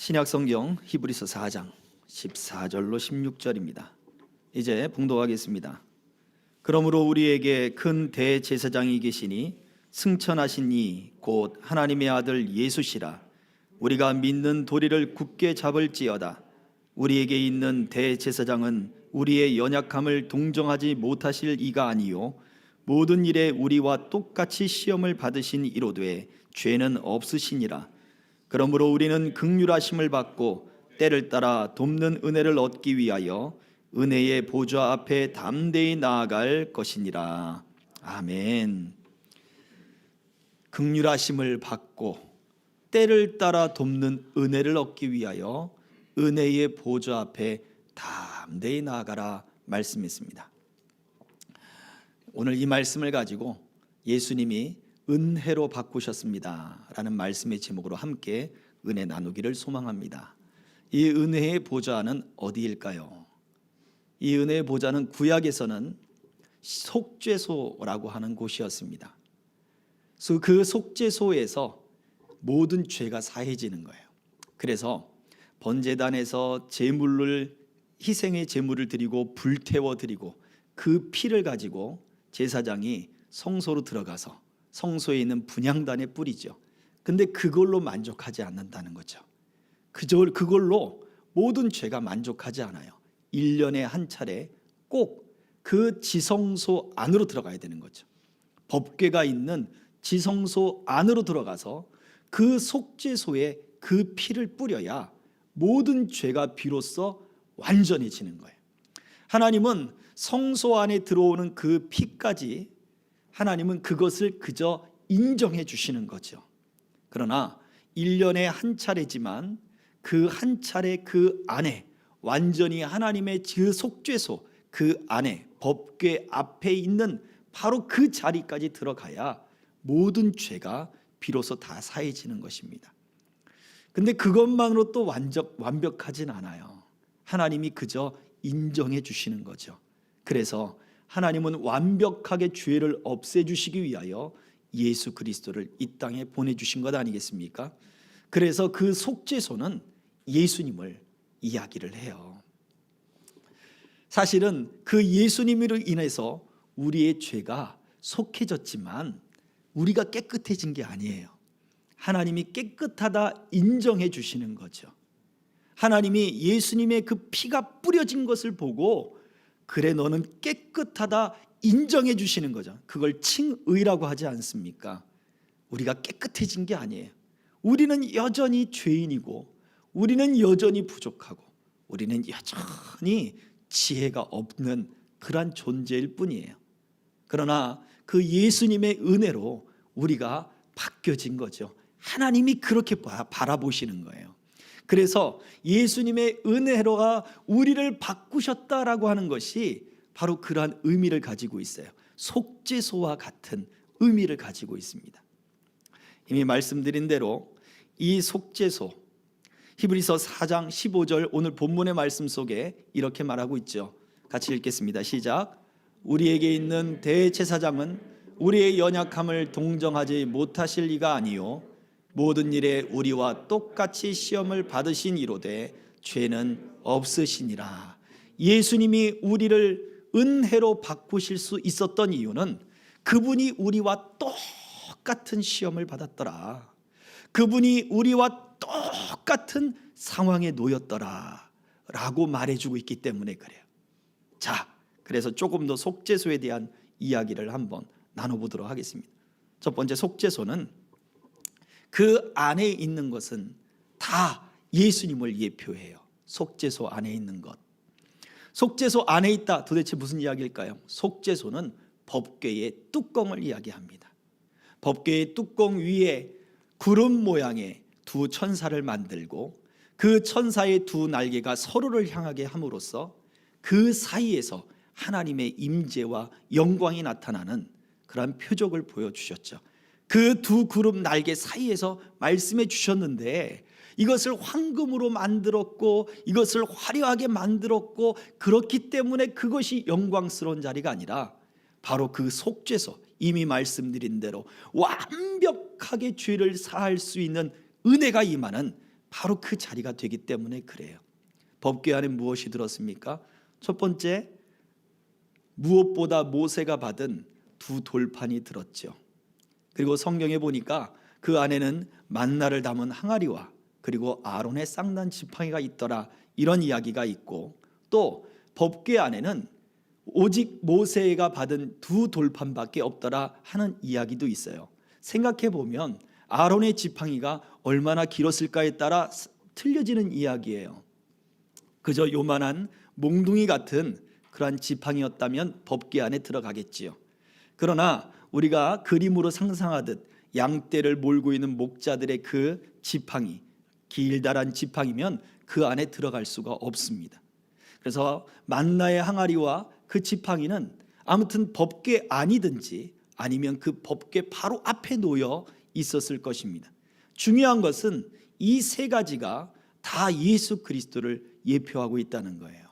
신약성경 히브리서 4장 14절로 16절입니다. 이제 봉독하겠습니다. 그러므로 우리에게 큰 대제사장이 계시니 승천하신 이 곧 하나님의 아들 예수시라. 우리가 믿는 도리를 굳게 잡을지어다. 우리에게 있는 대제사장은 우리의 연약함을 동정하지 못하실 이가 아니요 모든 일에 우리와 똑같이 시험을 받으신 이로되 죄는 없으시니라. 그러므로 우리는 긍휼하심을 받고 때를 따라 돕는 은혜를 얻기 위하여 은혜의 보좌 앞에 담대히 나아갈 것이니라. 아멘. 긍휼하심을 받고 때를 따라 돕는 은혜를 얻기 위하여 은혜의 보좌 앞에 담대히 나아가라 말씀했습니다. 오늘 이 말씀을 가지고 예수님이 은혜로 바꾸셨습니다 라는 말씀의 제목으로 함께 은혜 나누기를 소망합니다. 이 은혜의 보좌는 어디일까요? 이 은혜의 보좌는 구약에서는 속죄소라고 하는 곳이었습니다. 그 속죄소에서 모든 죄가 사해지는 거예요. 그래서 번제단에서 희생의 제물을 드리고 불태워 드리고 그 피를 가지고 제사장이 성소로 들어가서 성소에 있는 분향단에 뿌리죠. 근데 그걸로 만족하지 않는다는 거죠. 그걸로 모든 죄가 만족하지 않아요. 1년에 한 차례 꼭 그 지성소 안으로 들어가야 되는 거죠. 법궤가 있는 지성소 안으로 들어가서 그 속죄소에 그 피를 뿌려야 모든 죄가 비로소 완전해지는 거예요. 하나님은 성소 안에 들어오는 그 피까지 하나님은 그것을 그저 인정해 주시는 거죠. 그러나 1년에 한 차례지만 그 한 차례 그 안에 완전히 하나님의 그 속죄소 그 안에 법궤 앞에 있는 바로 그 자리까지 들어가야 모든 죄가 비로소 다 사해지는 것입니다. 근데 그것만으로 또 완벽하진 않아요. 하나님이 그저 인정해 주시는 거죠. 그래서 하나님은 완벽하게 죄를 없애주시기 위하여 예수 그리스도를 이 땅에 보내주신 것 아니겠습니까? 그래서 그 속죄소는 예수님을 이야기를 해요. 사실은 그 예수님으로 인해서 우리의 죄가 속해졌지만 우리가 깨끗해진 게 아니에요. 하나님이 깨끗하다 인정해 주시는 거죠. 하나님이 예수님의 그 피가 뿌려진 것을 보고 그래 너는 깨끗하다 인정해 주시는 거죠. 그걸 칭의라고 하지 않습니까? 우리가 깨끗해진 게 아니에요. 우리는 여전히 죄인이고 우리는 여전히 부족하고 우리는 여전히 지혜가 없는 그러한 존재일 뿐이에요. 그러나 그 예수님의 은혜로 우리가 바뀌어진 거죠. 하나님이 그렇게 바라보시는 거예요. 그래서 예수님의 은혜로가 우리를 바꾸셨다라고 하는 것이 바로 그러한 의미를 가지고 있어요. 속죄소와 같은 의미를 가지고 있습니다. 이미 말씀드린 대로 이 속죄소 히브리서 4장 15절 오늘 본문의 말씀 속에 이렇게 말하고 있죠. 같이 읽겠습니다. 시작. 우리에게 있는 대제사장은 우리의 연약함을 동정하지 못하실 이가 아니요 모든 일에 우리와 똑같이 시험을 받으신 이로되 죄는 없으시니라. 예수님이 우리를 은혜로 바꾸실 수 있었던 이유는 그분이 우리와 똑같은 시험을 받았더라. 그분이 우리와 똑같은 상황에 놓였더라 라고 말해주고 있기 때문에 그래요. 자, 그래서 조금 더 속죄소에 대한 이야기를 한번 나눠보도록 하겠습니다. 첫 번째, 속죄소는 그 안에 있는 것은 다 예수님을 예표해요. 속죄소 안에 있는 것. 속죄소 안에 있다 도대체 무슨 이야기일까요? 속죄소는 법궤의 뚜껑을 이야기합니다. 법궤의 뚜껑 위에 구름 모양의 두 천사를 만들고 그 천사의 두 날개가 서로를 향하게 함으로써 그 사이에서 하나님의 임재와 영광이 나타나는 그런 표적을 보여주셨죠. 그 두 구름 날개 사이에서 말씀해 주셨는데 이것을 황금으로 만들었고 이것을 화려하게 만들었고 그렇기 때문에 그것이 영광스러운 자리가 아니라 바로 그 속죄소, 이미 말씀드린 대로 완벽하게 죄를 사할 수 있는 은혜가 임하는 바로 그 자리가 되기 때문에 그래요. 법궤 안에 무엇이 들었습니까? 첫 번째, 무엇보다 모세가 받은 두 돌판이 들었죠. 그리고 성경에 보니까 그 안에는 만나를 담은 항아리와 그리고 아론의 쌍난 지팡이가 있더라, 이런 이야기가 있고, 또 법궤 안에는 오직 모세가 받은 두 돌판밖에 없더라 하는 이야기도 있어요. 생각해 보면 아론의 지팡이가 얼마나 길었을까에 따라 틀려지는 이야기예요. 그저 요만한 몽둥이 같은 그러한 지팡이였다면 법궤 안에 들어가겠지요. 그러나 우리가 그림으로 상상하듯 양떼를 몰고 있는 목자들의 그 지팡이, 길다란 지팡이면 그 안에 들어갈 수가 없습니다. 그래서 만나의 항아리와 그 지팡이는 아무튼 법궤 안이든지 아니면 그 법궤 바로 앞에 놓여 있었을 것입니다. 중요한 것은 이 세 가지가 다 예수 그리스도를 예표하고 있다는 거예요.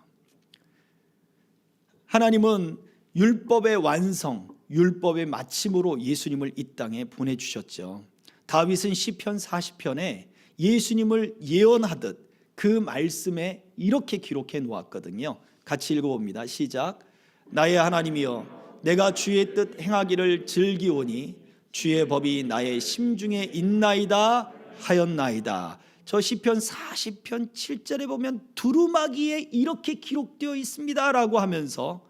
하나님은 율법의 완성, 율법의 마침으로 예수님을 이 땅에 보내주셨죠. 다윗은 시편 40편에 예수님을 예언하듯 그 말씀에 이렇게 기록해 놓았거든요. 같이 읽어봅니다. 시작. 나의 하나님이여, 내가 주의 뜻 행하기를 즐기오니 주의 법이 나의 심중에 있나이다 하였나이다. 저 시편 40편 7절에 보면 두루마기에 이렇게 기록되어 있습니다 라고 하면서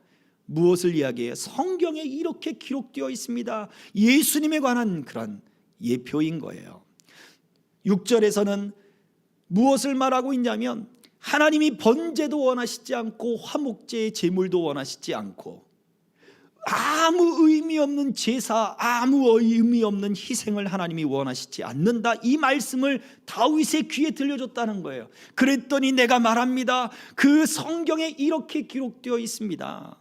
무엇을 이야기해요? 성경에 이렇게 기록되어 있습니다. 예수님에 관한 그런 예표인 거예요. 6절에서는 무엇을 말하고 있냐면 하나님이 번제도 원하시지 않고 화목제의 제물도 원하시지 않고 아무 의미 없는 제사, 아무 의미 없는 희생을 하나님이 원하시지 않는다, 이 말씀을 다윗의 귀에 들려줬다는 거예요. 그랬더니 내가 말합니다. 그 성경에 이렇게 기록되어 있습니다.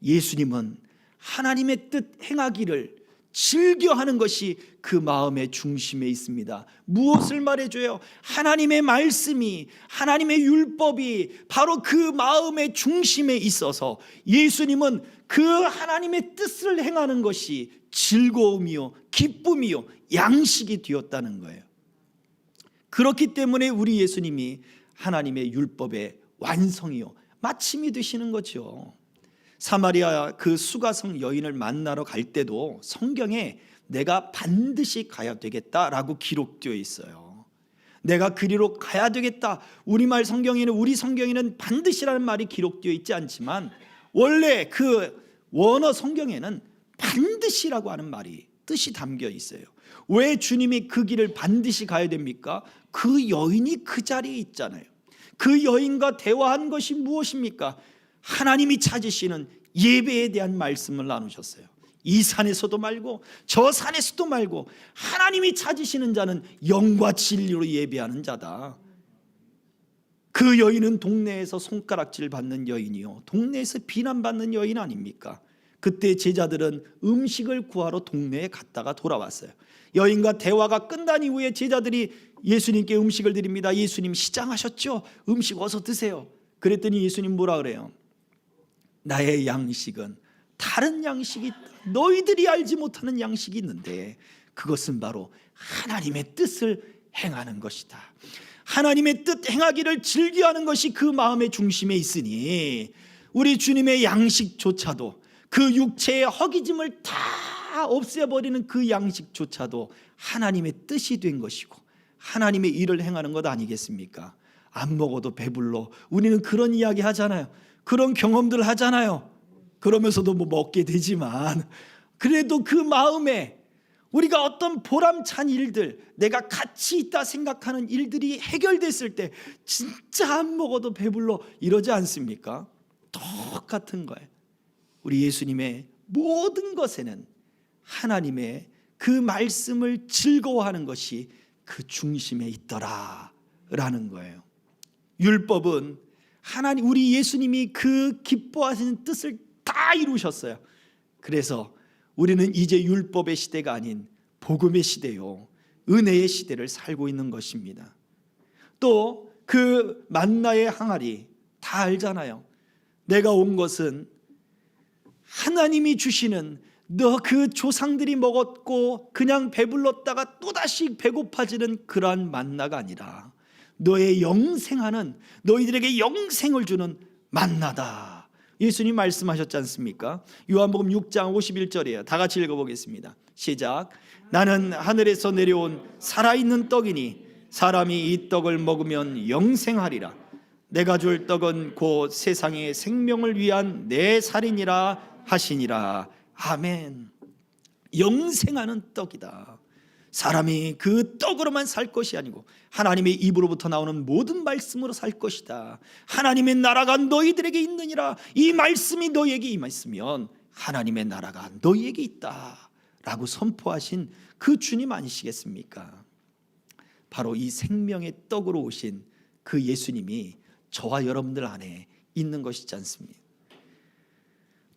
예수님은 하나님의 뜻 행하기를 즐겨하는 것이 그 마음의 중심에 있습니다. 무엇을 말해줘요? 하나님의 말씀이, 하나님의 율법이 바로 그 마음의 중심에 있어서 예수님은 그 하나님의 뜻을 행하는 것이 즐거움이요, 기쁨이요, 양식이 되었다는 거예요. 그렇기 때문에 우리 예수님이 하나님의 율법의 완성이요, 마침이 되시는 거죠. 사마리아 그 수가성 여인을 만나러 갈 때도 성경에 내가 반드시 가야 되겠다라고 기록되어 있어요. 내가 그리로 가야 되겠다. 우리 성경에는 반드시라는 말이 기록되어 있지 않지만 원래 그 원어 성경에는 반드시라고 하는 말이 뜻이 담겨 있어요. 왜 주님이 그 길을 반드시 가야 됩니까? 그 여인이 그 자리에 있잖아요. 그 여인과 대화한 것이 무엇입니까? 하나님이 찾으시는 예배에 대한 말씀을 나누셨어요. 이 산에서도 말고 저 산에서도 말고 하나님이 찾으시는 자는 영과 진리로 예배하는 자다. 그 여인은 동네에서 손가락질 받는 여인이요, 동네에서 비난받는 여인 아닙니까? 그때 제자들은 음식을 구하러 동네에 갔다가 돌아왔어요. 여인과 대화가 끝난 이후에 제자들이 예수님께 음식을 드립니다. 예수님 시장하셨죠? 음식 어서 드세요. 그랬더니 예수님 뭐라 그래요? 나의 양식은 다른 양식이, 너희들이 알지 못하는 양식이 있는데 그것은 바로 하나님의 뜻을 행하는 것이다. 하나님의 뜻 행하기를 즐겨하는 것이 그 마음의 중심에 있으니 우리 주님의 양식조차도, 그 육체의 허기짐을 다 없애버리는 그 양식조차도 하나님의 뜻이 된 것이고 하나님의 일을 행하는 것 아니겠습니까? 안 먹어도 배불러. 우리는 그런 이야기 하잖아요. 그런 경험들 하잖아요. 그러면서도 뭐 먹게 되지만 그래도 그 마음에 우리가 어떤 보람찬 일들, 내가 가치 있다 생각하는 일들이 해결됐을 때 진짜 안 먹어도 배불러 이러지 않습니까? 똑같은 거예요. 우리 예수님의 모든 것에는 하나님의 그 말씀을 즐거워하는 것이 그 중심에 있더라라는 거예요. 율법은 하나님, 우리 예수님이 그 기뻐하시는 뜻을 다 이루셨어요. 그래서 우리는 이제 율법의 시대가 아닌 복음의 시대요, 은혜의 시대를 살고 있는 것입니다. 또 그 만나의 항아리 다 알잖아요. 내가 온 것은 하나님이 주시는 너 그 조상들이 먹었고 그냥 배불렀다가 또다시 배고파지는 그러한 만나가 아니라 너의 영생하는, 너희들에게 영생을 주는 만나다. 예수님 말씀하셨지 않습니까? 요한복음 6장 51절이에요. 다 같이 읽어보겠습니다. 시작. 나는 하늘에서 내려온 살아있는 떡이니 사람이 이 떡을 먹으면 영생하리라. 내가 줄 떡은 곧 세상의 생명을 위한 내 살이니라 하시니라. 아멘. 영생하는 떡이다. 사람이 그 떡으로만 살 것이 아니고 하나님의 입으로부터 나오는 모든 말씀으로 살 것이다. 하나님의 나라가 너희들에게 있느니라. 이 말씀이 너희에게 임했으면 하나님의 나라가 너희에게 있다 라고 선포하신 그 주님 아니시겠습니까? 바로 이 생명의 떡으로 오신 그 예수님이 저와 여러분들 안에 있는 것이지 않습니까?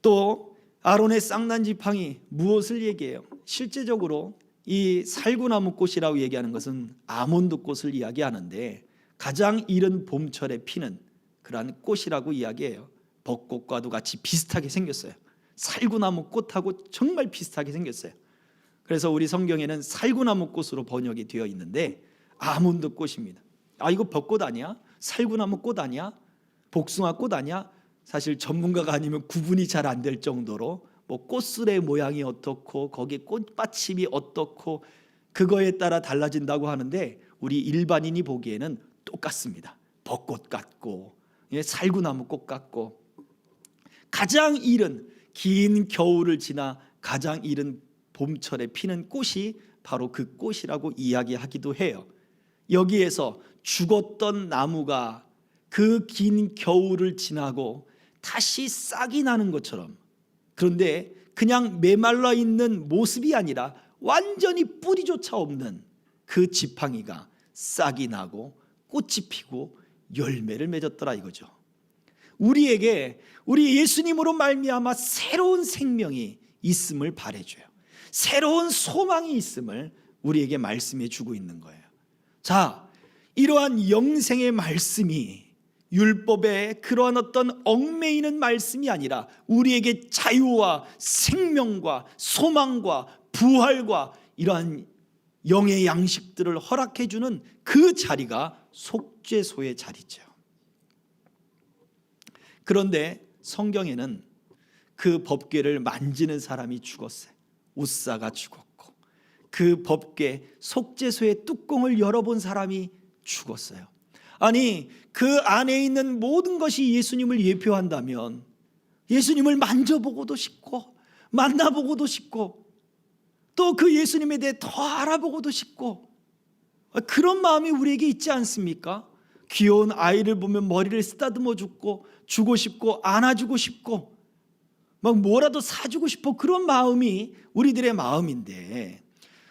또 아론의 쌍난 지팡이 무엇을 얘기해요? 실제적으로 이 살구나무 꽃이라고 얘기하는 것은 아몬드 꽃을 이야기하는데 가장 이른 봄철에 피는 그러한 꽃이라고 이야기해요. 벚꽃과도 같이 비슷하게 생겼어요. 살구나무 꽃하고 정말 비슷하게 생겼어요. 그래서 우리 성경에는 살구나무 꽃으로 번역이 되어 있는데 아몬드 꽃입니다. 아, 이거 벚꽃 아니야? 살구나무 꽃 아니야? 복숭아 꽃 아니야? 사실 전문가가 아니면 구분이 잘 안 될 정도로 뭐 꽃술의 모양이 어떻고 거기에 꽃받침이 어떻고 그거에 따라 달라진다고 하는데 우리 일반인이 보기에는 똑같습니다. 벚꽃 같고 살구나무 꽃 같고 가장 이른 긴 겨울을 지나 가장 이른 봄철에 피는 꽃이 바로 그 꽃이라고 이야기하기도 해요. 여기에서 죽었던 나무가 그 긴 겨울을 지나고 다시 싹이 나는 것처럼, 그런데 그냥 메말라 있는 모습이 아니라 완전히 뿌리조차 없는 그 지팡이가 싹이 나고 꽃이 피고 열매를 맺었더라 이거죠. 우리에게 우리 예수님으로 말미암아 새로운 생명이 있음을 바라줘요. 새로운 소망이 있음을 우리에게 말씀해 주고 있는 거예요. 자, 이러한 영생의 말씀이 율법의 그러한 어떤 얽매이는 말씀이 아니라 우리에게 자유와 생명과 소망과 부활과 이러한 영의 양식들을 허락해 주는 그 자리가 속죄소의 자리죠. 그런데 성경에는 그 법궤를 만지는 사람이 죽었어요. 웃사가 죽었고 그 법궤 속죄소의 뚜껑을 열어본 사람이 죽었어요. 아니, 그 안에 있는 모든 것이 예수님을 예표한다면 예수님을 만져보고도 싶고 만나보고도 싶고 또 그 예수님에 대해 더 알아보고도 싶고 그런 마음이 우리에게 있지 않습니까? 귀여운 아이를 보면 머리를 쓰다듬어 주고 싶고 안아주고 싶고 막 뭐라도 사주고 싶어, 그런 마음이 우리들의 마음인데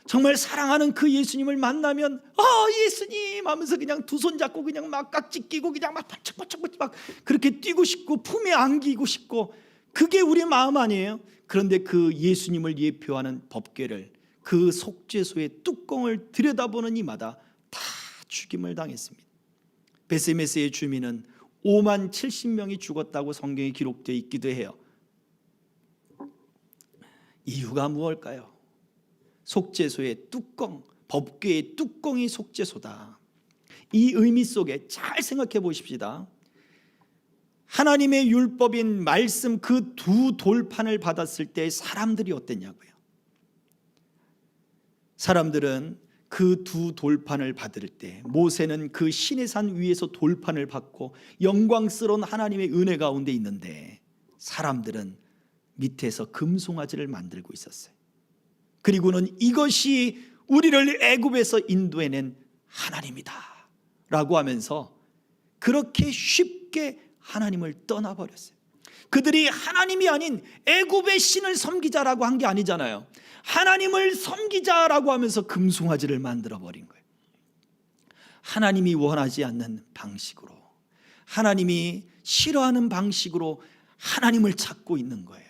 정말 사랑하는 그 예수님을 만나면 예수님 하면서 그냥 두 손 잡고 그냥 막 깍지 끼고 그냥 막 바짝바짝 막 그렇게 뛰고 싶고 품에 안기고 싶고, 그게 우리의 마음 아니에요? 그런데 그 예수님을 예표하는 법궤를, 그 속죄소의 뚜껑을 들여다보는 이마다 다 죽임을 당했습니다. 베세메스의 주민은 5만 70명이 죽었다고 성경에 기록되어 있기도 해요. 이유가 무엇일까요? 속죄소의 뚜껑, 법궤의 뚜껑이 속죄소다. 이 의미 속에 잘 생각해 보십시다. 하나님의 율법인 말씀 그 두 돌판을 받았을 때 사람들이 어땠냐고요? 사람들은 그 두 돌판을 받을 때 모세는 그 시내산 위에서 돌판을 받고 영광스러운 하나님의 은혜 가운데 있는데 사람들은 밑에서 금송아지를 만들고 있었어요. 그리고는 이것이 우리를 애굽에서 인도해낸 하나님이다 라고 하면서 그렇게 쉽게 하나님을 떠나버렸어요. 그들이 하나님이 아닌 애굽의 신을 섬기자라고 한 게 아니잖아요. 하나님을 섬기자라고 하면서 금송아지를 만들어버린 거예요. 하나님이 원하지 않는 방식으로, 하나님이 싫어하는 방식으로 하나님을 찾고 있는 거예요.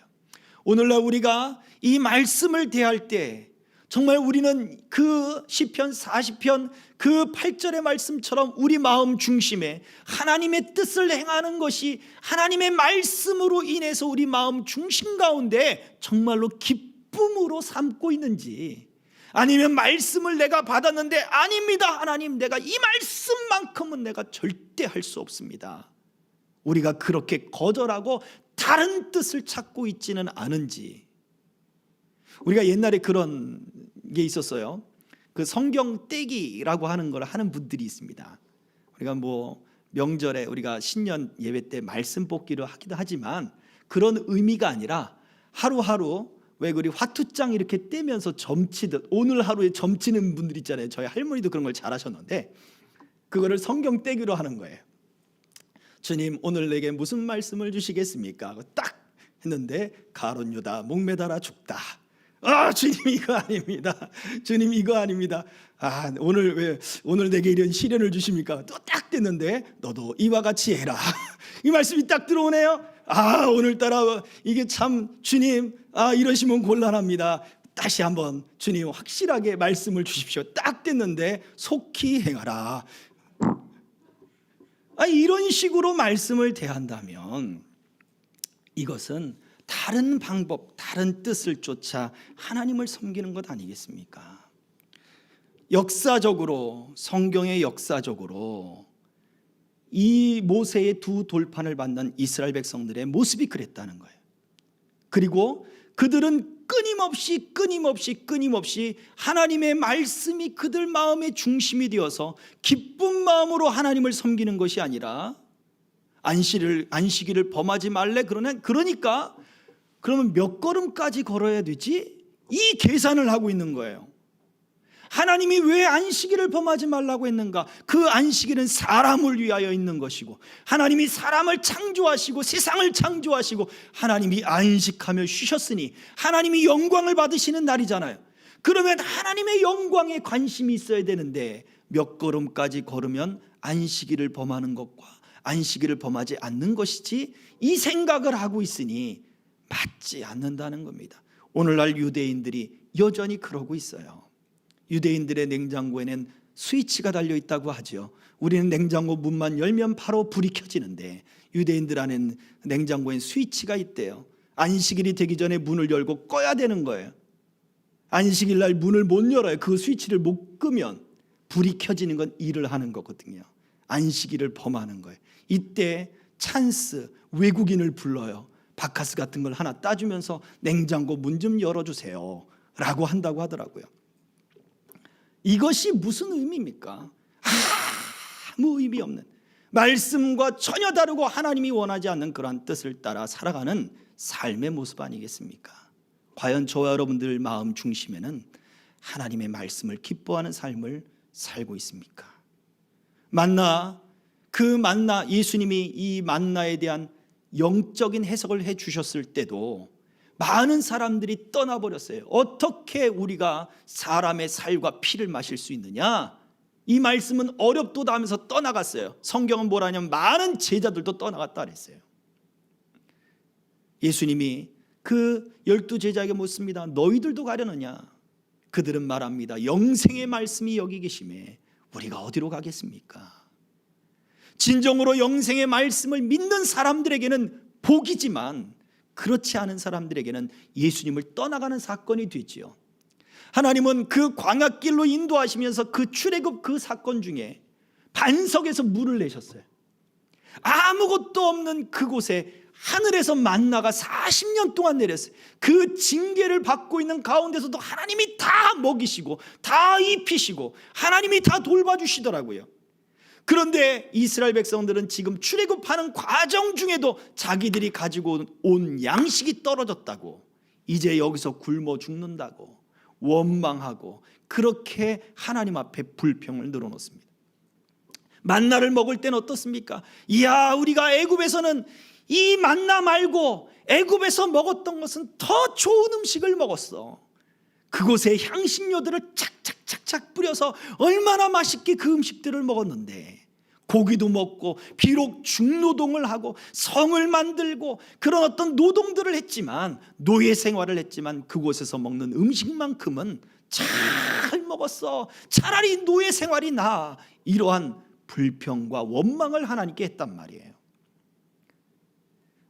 오늘날 우리가 이 말씀을 대할 때 정말 우리는 그 시편 40편 그 8절의 말씀처럼 우리 마음 중심에 하나님의 뜻을 행하는 것이 하나님의 말씀으로 인해서 우리 마음 중심 가운데 정말로 깊이 기쁨으로 삼고 있는지, 아니면 말씀을 내가 받았는데 아닙니다 하나님, 내가 이 말씀만큼은 내가 절대 할 수 없습니다, 우리가 그렇게 거절하고 다른 뜻을 찾고 있지는 않은지. 우리가 옛날에 그런 게 있었어요. 그 성경 떼기라고 하는 걸 하는 분들이 있습니다. 우리가 뭐 명절에 우리가 신년 예배 때 말씀 뽑기를 하기도 하지만 그런 의미가 아니라 하루하루 왜 우리 화투장 이렇게 떼면서 점치듯 오늘 하루에 점치는 분들 있잖아요. 저희 할머니도 그런 걸 잘하셨는데 그거를 성경 떼기로 하는 거예요. 주님 오늘 내게 무슨 말씀을 주시겠습니까? 딱 했는데 가룟 유다 목매달아 죽다. 주님 이거 아닙니다. 주님 이거 아닙니다. 오늘 내게 이런 시련을 주십니까? 또 딱 됐는데 너도 이와 같이 해라. 이 말씀이 딱 들어오네요. 오늘따라 이게 참 주님 이러시면 곤란합니다. 다시 한번 주님 확실하게 말씀을 주십시오. 딱 됐는데 속히 행하라. 이런 식으로 말씀을 대한다면 이것은 다른 방법, 다른 뜻을 쫓아 하나님을 섬기는 것 아니겠습니까? 역사적으로, 성경의 역사적으로 이 모세의 두 돌판을 받는 이스라엘 백성들의 모습이 그랬다는 거예요. 그리고 그들은 끊임없이 하나님의 말씀이 그들 마음의 중심이 되어서 기쁜 마음으로 하나님을 섬기는 것이 아니라 안식일을 범하지 말래 그러니까 그러면 몇 걸음까지 걸어야 되지? 이 계산을 하고 있는 거예요. 하나님이 왜 안식일을 범하지 말라고 했는가? 그 안식일은 사람을 위하여 있는 것이고 하나님이 사람을 창조하시고 세상을 창조하시고 하나님이 안식하며 쉬셨으니 하나님이 영광을 받으시는 날이잖아요. 그러면 하나님의 영광에 관심이 있어야 되는데 몇 걸음까지 걸으면 안식일을 범하는 것과 안식일을 범하지 않는 것이지, 이 생각을 하고 있으니 맞지 않는다는 겁니다. 오늘날 유대인들이 여전히 그러고 있어요. 유대인들의 냉장고에는 스위치가 달려 있다고 하죠. 우리는 냉장고 문만 열면 바로 불이 켜지는데 유대인들 안에는 냉장고엔 스위치가 있대요. 안식일이 되기 전에 문을 열고 꺼야 되는 거예요. 안식일 날 문을 못 열어요. 그 스위치를 못 끄면 불이 켜지는 건 일을 하는 거거든요. 안식일을 범하는 거예요. 이때 찬스, 외국인을 불러요. 바카스 같은 걸 하나 따주면서 냉장고 문 좀 열어주세요 라고 한다고 하더라고요. 이것이 무슨 의미입니까? 아무 의미 없는, 말씀과 전혀 다르고 하나님이 원하지 않는 그러한 뜻을 따라 살아가는 삶의 모습 아니겠습니까? 과연 저와 여러분들 마음 중심에는 하나님의 말씀을 기뻐하는 삶을 살고 있습니까? 예수님이 이 만나에 대한 영적인 해석을 해 주셨을 때도 많은 사람들이 떠나버렸어요. 어떻게 우리가 사람의 살과 피를 마실 수 있느냐? 이 말씀은 어렵도다 하면서 떠나갔어요. 성경은 뭐라냐면 많은 제자들도 떠나갔다 그랬어요. 예수님이 그 12제자에게 묻습니다. 너희들도 가려느냐? 그들은 말합니다. 영생의 말씀이 여기 계심에 우리가 어디로 가겠습니까? 진정으로 영생의 말씀을 믿는 사람들에게는 복이지만 그렇지 않은 사람들에게는 예수님을 떠나가는 사건이 되지요. 하나님은 그 광야길로 인도하시면서 그 출애굽 그 사건 중에 반석에서 물을 내셨어요. 아무것도 없는 그곳에 하늘에서 만나가 40년 동안 내렸어요. 그 징계를 받고 있는 가운데서도 하나님이 다 먹이시고 다 입히시고 하나님이 다 돌봐주시더라고요. 그런데 이스라엘 백성들은 지금 출애굽하는 과정 중에도 자기들이 가지고 온 양식이 떨어졌다고, 이제 여기서 굶어 죽는다고 원망하고 그렇게 하나님 앞에 불평을 늘어놓습니다. 만나를 먹을 때는 어떻습니까? 이야, 우리가 애굽에서는 이 만나 말고 애굽에서 먹었던 것은 더 좋은 음식을 먹었어. 그곳에 향신료들을 착착착착 뿌려서 얼마나 맛있게 그 음식들을 먹었는데, 고기도 먹고 비록 중노동을 하고 성을 만들고 그런 어떤 노동들을 했지만, 노예 생활을 했지만 그곳에서 먹는 음식만큼은 잘 먹었어. 차라리 노예 생활이 나아. 이러한 불평과 원망을 하나님께 했단 말이에요.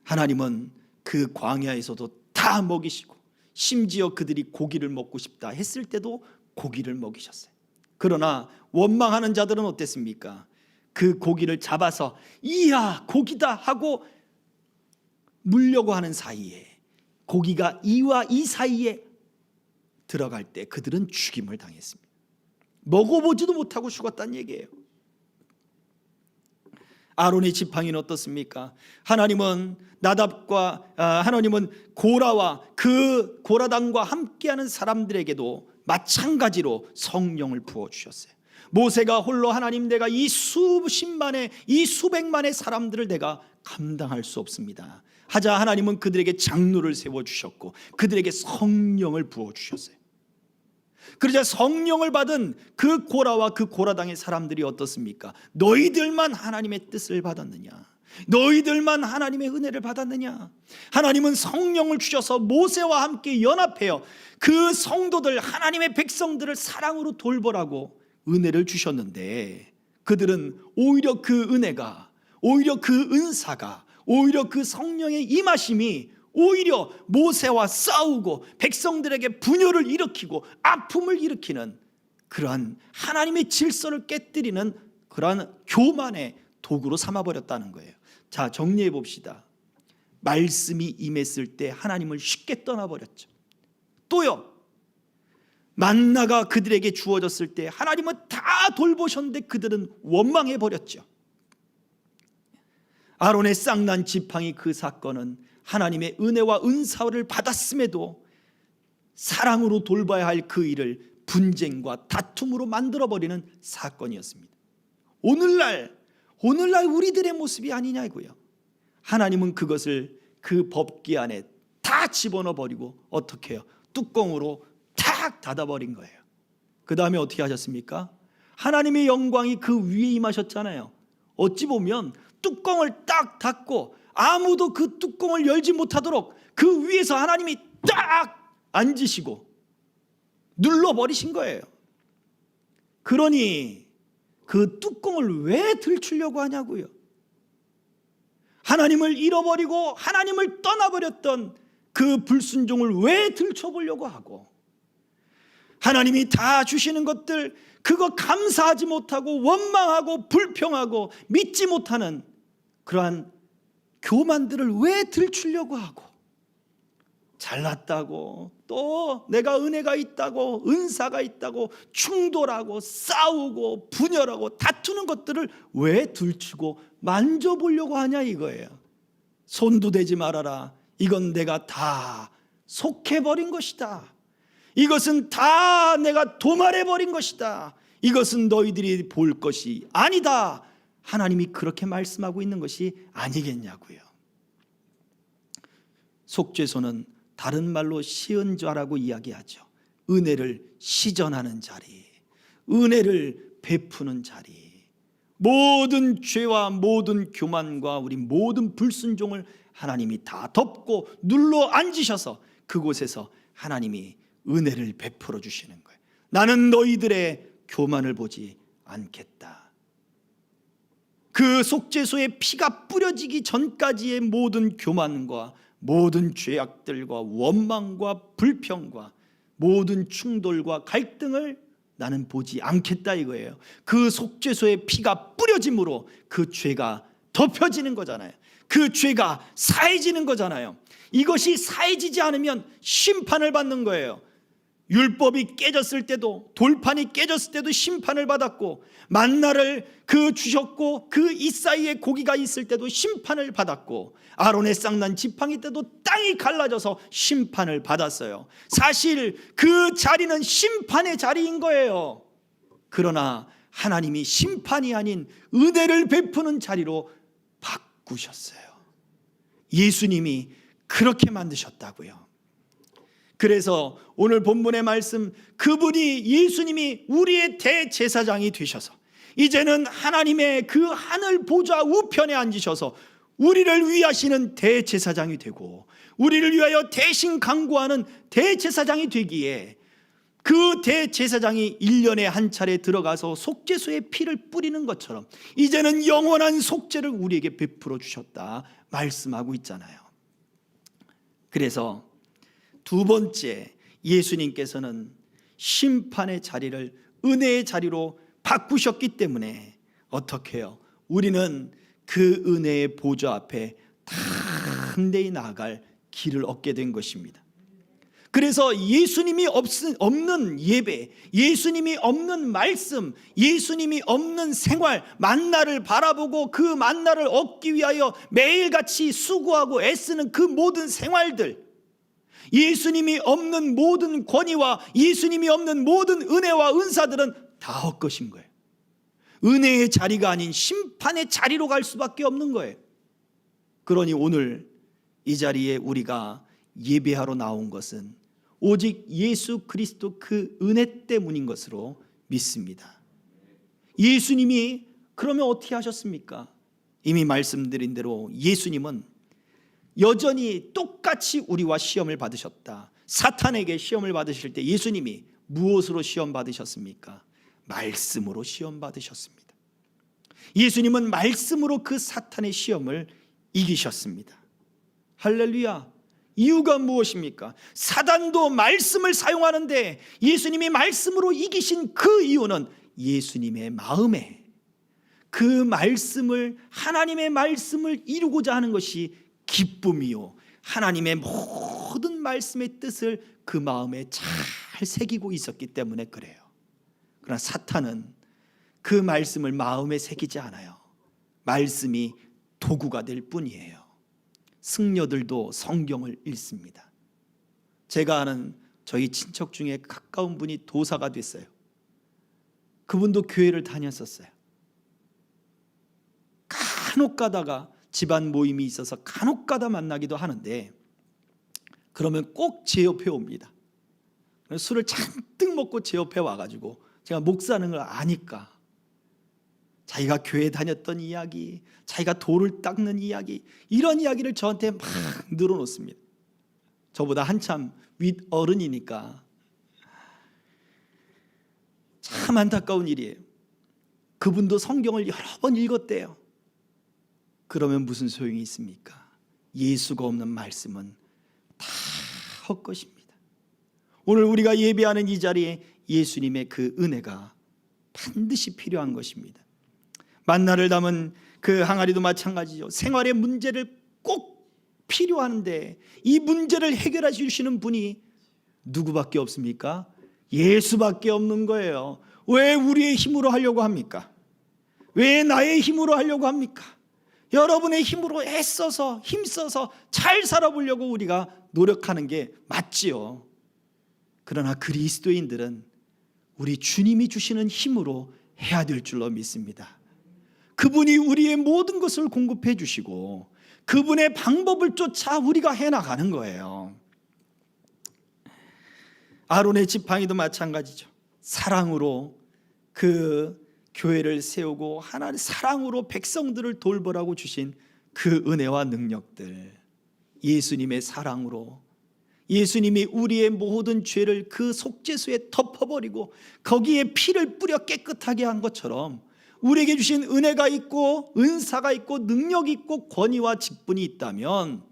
하나님은 그 광야에서도 다 먹이시고 심지어 그들이 고기를 먹고 싶다 했을 때도 고기를 먹이셨어요. 그러나 원망하는 자들은 어땠습니까? 그 고기를 잡아서 이야 고기다 하고 물려고 하는 사이에 고기가 이와 이 사이에 들어갈 때 그들은 죽임을 당했습니다. 먹어보지도 못하고 죽었다는 얘기예요. 아론의 지팡이는 어떻습니까? 하나님은 하나님은 고라와 그 고라당과 함께하는 사람들에게도 마찬가지로 성령을 부어주셨어요. 모세가 홀로 하나님 내가 이 수십만의 이 수백만의 사람들을 내가 감당할 수 없습니다 하자 하나님은 그들에게 장로를 세워주셨고 그들에게 성령을 부어주셨어요. 그러자 성령을 받은 그 고라와 그 고라당의 사람들이 어떻습니까? 너희들만 하나님의 뜻을 받았느냐? 너희들만 하나님의 은혜를 받았느냐? 하나님은 성령을 주셔서 모세와 함께 연합하여 그 성도들 하나님의 백성들을 사랑으로 돌보라고 은혜를 주셨는데 그들은 오히려 그 은혜가 오히려 그 은사가 오히려 그 성령의 임하심이 오히려 모세와 싸우고 백성들에게 분열을 일으키고 아픔을 일으키는 그러한 하나님의 질서를 깨뜨리는 그러한 교만의 도구로 삼아버렸다는 거예요. 자, 정리해 봅시다. 말씀이 임했을 때 하나님을 쉽게 떠나버렸죠. 또요, 만나가 그들에게 주어졌을 때 하나님은 다 돌보셨는데 그들은 원망해버렸죠. 아론의 쌍난 지팡이 그 사건은 하나님의 은혜와 은사를 받았음에도 사랑으로 돌봐야 할 그 일을 분쟁과 다툼으로 만들어버리는 사건이었습니다. 오늘날 우리들의 모습이 아니냐고요. 하나님은 그것을 그 법궤 안에 다 집어넣어버리고 어떻게 해요? 뚜껑으로 탁 닫아버린 거예요. 그 다음에 어떻게 하셨습니까? 하나님의 영광이 그 위에 임하셨잖아요. 어찌 보면 뚜껑을 딱 닫고 아무도 그 뚜껑을 열지 못하도록 그 위에서 하나님이 딱 앉으시고 눌러버리신 거예요. 그러니 그 뚜껑을 왜 들추려고 하냐고요. 하나님을 잃어버리고 하나님을 떠나버렸던 그 불순종을 왜 들춰보려고 하고 하나님이 다 주시는 것들 그거 감사하지 못하고 원망하고 불평하고 믿지 못하는 그러한 교만들을 왜 들추려고 하고 잘났다고 또 내가 은혜가 있다고 은사가 있다고 충돌하고 싸우고 분열하고 다투는 것들을 왜 들추고 만져보려고 하냐 이거예요. 손도 대지 말아라. 이건 내가 다 속해버린 것이다. 이것은 다 내가 도말해버린 것이다. 이것은 너희들이 볼 것이 아니다. 하나님이 그렇게 말씀하고 있는 것이 아니겠냐고요. 속죄소는 다른 말로 시은좌라고 이야기하죠. 은혜를 시전하는 자리, 은혜를 베푸는 자리, 모든 죄와 모든 교만과 우리 모든 불순종을 하나님이 다 덮고 눌러 앉으셔서 그곳에서 하나님이 은혜를 베풀어 주시는 거예요. 나는 너희들의 교만을 보지 않겠다. 그 속죄소에 피가 뿌려지기 전까지의 모든 교만과 모든 죄악들과 원망과 불평과 모든 충돌과 갈등을 나는 보지 않겠다 이거예요. 그 속죄소에 피가 뿌려짐으로 그 죄가 덮여지는 거잖아요. 그 죄가 사해지는 거잖아요. 이것이 사해지지 않으면 심판을 받는 거예요. 율법이 깨졌을 때도 돌판이 깨졌을 때도 심판을 받았고 만나를 그 주셨고 그 이 사이에 고기가 있을 때도 심판을 받았고 아론의 쌍난 지팡이 때도 땅이 갈라져서 심판을 받았어요. 사실 그 자리는 심판의 자리인 거예요. 그러나 하나님이 심판이 아닌 은혜를 베푸는 자리로 바꾸셨어요. 예수님이 그렇게 만드셨다고요. 그래서 오늘 본문의 말씀 그분이 예수님이 우리의 대제사장이 되셔서 이제는 하나님의 그 하늘 보좌 우편에 앉으셔서 우리를 위하시는 대제사장이 되고 우리를 위하여 대신 강구하는 대제사장이 되기에 그 대제사장이 1년에 한 차례 들어가서 속죄소에 피를 뿌리는 것처럼 이제는 영원한 속죄를 우리에게 베풀어 주셨다 말씀하고 있잖아요. 그래서 두 번째, 예수님께서는 심판의 자리를 은혜의 자리로 바꾸셨기 때문에 어떻게 해요? 우리는 그 은혜의 보좌 앞에 담대히 나아갈 길을 얻게 된 것입니다. 그래서 예수님이 없는 예배, 예수님이 없는 말씀, 예수님이 없는 생활, 만나를 바라보고 그 만나를 얻기 위하여 매일같이 수고하고 애쓰는 그 모든 생활들, 예수님이 없는 모든 권위와 예수님이 없는 모든 은혜와 은사들은 다 헛것인 거예요. 은혜의 자리가 아닌 심판의 자리로 갈 수밖에 없는 거예요. 그러니 오늘 이 자리에 우리가 예배하러 나온 것은 오직 예수 그리스도 그 은혜 때문인 것으로 믿습니다. 예수님이 그러면 어떻게 하셨습니까? 이미 말씀드린 대로 예수님은 여전히 똑같이 우리와 시험을 받으셨다. 사탄에게 시험을 받으실 때 예수님이 무엇으로 시험 받으셨습니까? 말씀으로 시험 받으셨습니다. 예수님은 말씀으로 그 사탄의 시험을 이기셨습니다. 할렐루야. 이유가 무엇입니까? 사단도 말씀을 사용하는데 예수님이 말씀으로 이기신 그 이유는 예수님의 마음에 그 말씀을, 하나님의 말씀을 이루고자 하는 것이 기쁨이요, 하나님의 모든 말씀의 뜻을 그 마음에 잘 새기고 있었기 때문에 그래요. 그러나 사탄은 그 말씀을 마음에 새기지 않아요. 말씀이 도구가 될 뿐이에요. 승려들도 성경을 읽습니다. 제가 아는 저희 친척 중에 가까운 분이 도사가 됐어요. 그분도 교회를 다녔었어요. 간혹 가다가 집안 모임이 있어서 간혹 가다 만나기도 하는데, 그러면 꼭 제 옆에 옵니다. 술을 잔뜩 먹고 제 옆에 와가지고 제가 목사는 걸 아니까 자기가 교회 다녔던 이야기, 자기가 돌을 닦는 이야기, 이런 이야기를 저한테 막 늘어놓습니다. 저보다 한참 윗 어른이니까. 참 안타까운 일이에요. 그분도 성경을 여러 번 읽었대요. 그러면 무슨 소용이 있습니까? 예수가 없는 말씀은 다 헛것입니다. 오늘 우리가 예배하는 이 자리에 예수님의 그 은혜가 반드시 필요한 것입니다. 만나를 담은 그 항아리도 마찬가지죠. 생활의 문제를 꼭 필요한데 이 문제를 해결해 주시는 분이 누구밖에 없습니까? 예수밖에 없는 거예요. 왜 우리의 힘으로 하려고 합니까? 왜 나의 힘으로 하려고 합니까? 여러분의 힘으로 애써서 힘써서 잘 살아보려고 우리가 노력하는 게 맞지요. 그러나 그리스도인들은 우리 주님이 주시는 힘으로 해야 될 줄로 믿습니다. 그분이 우리의 모든 것을 공급해 주시고 그분의 방법을 쫓아 우리가 해나가는 거예요. 아론의 지팡이도 마찬가지죠. 사랑으로 그 교회를 세우고 하나님 사랑으로 백성들을 돌보라고 주신 그 은혜와 능력들, 예수님의 사랑으로 예수님이 우리의 모든 죄를 그 속죄수에 덮어버리고 거기에 피를 뿌려 깨끗하게 한 것처럼 우리에게 주신 은혜가 있고 은사가 있고 능력이 있고 권위와 직분이 있다면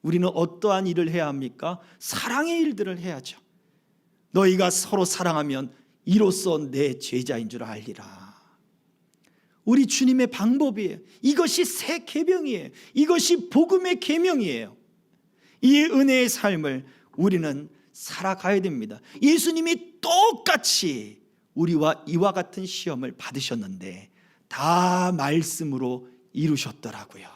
우리는 어떠한 일을 해야 합니까? 사랑의 일들을 해야죠. 너희가 서로 사랑하면 이로써 내 제자인 줄 알리라. 우리 주님의 방법이에요. 이것이 새 계명이에요. 이것이 복음의 계명이에요. 이 은혜의 삶을 우리는 살아가야 됩니다. 예수님이 똑같이 우리와 이와 같은 시험을 받으셨는데 다 말씀으로 이루셨더라고요.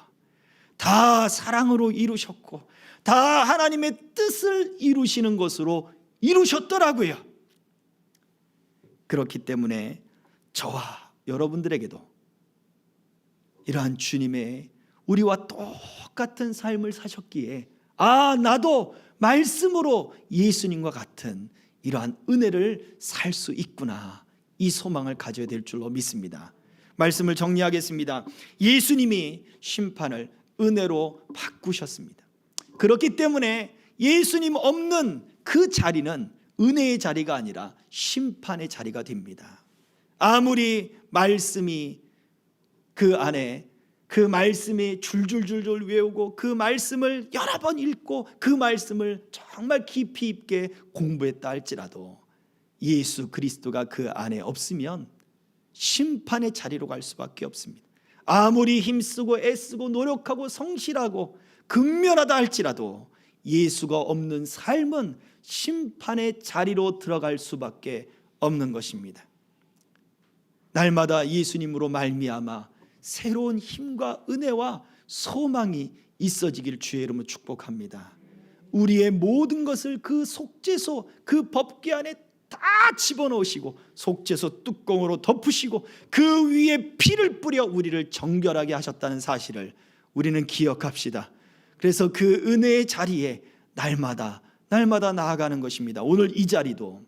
다 사랑으로 이루셨고 다 하나님의 뜻을 이루시는 것으로 이루셨더라고요. 그렇기 때문에 저와 여러분들에게도 이러한 주님의 우리와 똑같은 삶을 사셨기에 나도 말씀으로 예수님과 같은 이러한 은혜를 살 수 있구나, 이 소망을 가져야 될 줄로 믿습니다. 말씀을 정리하겠습니다. 예수님이 심판을 은혜로 바꾸셨습니다. 그렇기 때문에 예수님 없는 그 자리는 은혜의 자리가 아니라 심판의 자리가 됩니다. 아무리 말씀이 그 안에 그 말씀에 줄줄줄줄 외우고 그 말씀을 여러 번 읽고 그 말씀을 정말 깊이 있게 공부했다 할지라도 예수 그리스도가 그 안에 없으면 심판의 자리로 갈 수밖에 없습니다. 아무리 힘쓰고 애쓰고 노력하고 성실하고 근면하다 할지라도 예수가 없는 삶은 심판의 자리로 들어갈 수밖에 없는 것입니다. 날마다 예수님으로 말미암아 새로운 힘과 은혜와 소망이 있어지길 주의 이름으로 축복합니다. 우리의 모든 것을 그 속죄소 그 법궤 안에 다 집어넣으시고 속죄소 뚜껑으로 덮으시고 그 위에 피를 뿌려 우리를 정결하게 하셨다는 사실을 우리는 기억합시다. 그래서 그 은혜의 자리에 날마다 나아가는 것입니다. 오늘 이 자리도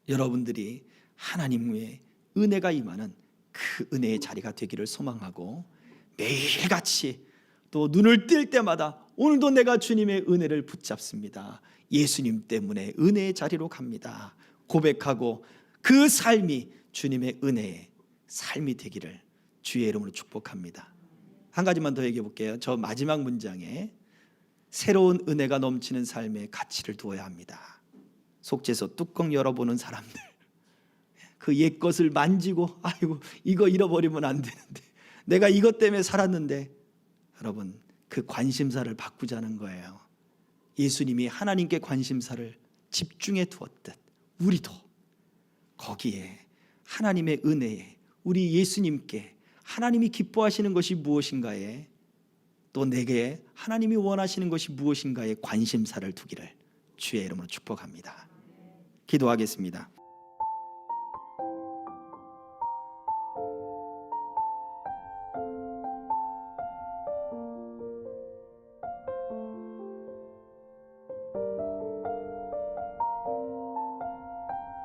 여러분들이 하나님의 은혜가 임하는 그 은혜의 자리가 되기를 소망하고 매일같이 또 눈을 뜰 때마다 오늘도 내가 주님의 은혜를 붙잡습니다. 예수님 때문에 은혜의 자리로 갑니다. 고백하고 그 삶이 주님의 은혜의 삶이 되기를 주의 이름으로 축복합니다. 한 가지만 더 얘기해 볼게요. 저 마지막 문장에 새로운 은혜가 넘치는 삶의 가치를 두어야 합니다. 속죄소 뚜껑 열어보는 사람들, 그 옛 것을 만지고 아이고 이거 잃어버리면 안 되는데 내가 이것 때문에 살았는데, 여러분 그 관심사를 바꾸자는 거예요. 예수님이 하나님께 관심사를 집중해 두었듯 우리도 거기에 하나님의 은혜에 우리 예수님께 하나님이 기뻐하시는 것이 무엇인가에 또 내게 하나님이 원하시는 것이 무엇인가에 관심사를 두기를 주의 이름으로 축복합니다. 기도하겠습니다.